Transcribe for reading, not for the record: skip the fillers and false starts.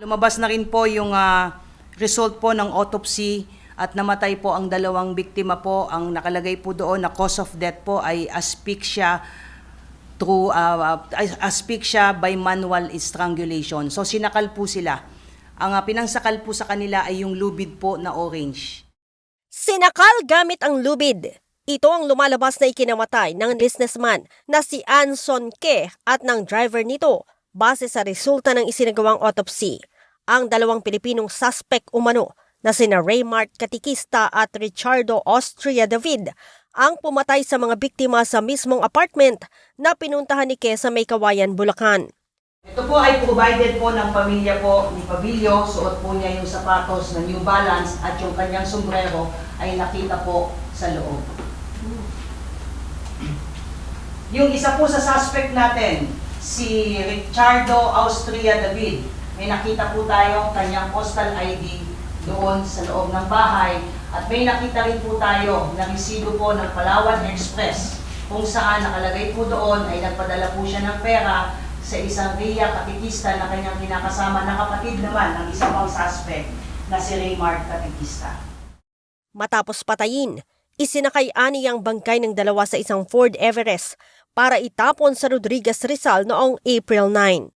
Lumabas na rin po yung result po ng autopsy at namatay po ang dalawang biktima po. Ang nakalagay po doon na cause of death po ay asphyxia by manual strangulation. So sinakal po sila. Ang pinangsakal po sa kanila ay yung lubid po na orange. Sinakal gamit ang lubid. Ito ang lumalabas na ikinamatay ng businessman na si Anson Ke at ng driver nito base sa resulta ng isinagawang autopsy. Ang dalawang Pilipinong suspect umano na sina Raymart Katikista at Richardo Austria David ang pumatay sa mga biktima sa mismong apartment na pinuntahan ni Ke sa May Kawayan, Bulacan. Ito po ay provided po ng pamilya po ni Pabilio. Suot po niya yung sapatos na New Balance at yung kanyang sombrero ay nakita po sa loob. Yung isa po sa suspect natin, si Richardo Austria David, may nakita po tayo kanyang postal ID doon sa loob ng bahay at may nakita rin po tayo na resibo po ng Palawan Express kung saan nakalagay po doon ay nagpadala po siya ng pera sa isang Ria Katikista na kanyang kinakasama na kapatid naman ng isang pang suspect na si Raymart Katikista. Matapos patayin, isinakay-ani ang bangkay ng dalawa sa isang Ford Everest para itapon sa Rodriguez, Rizal noong April 9.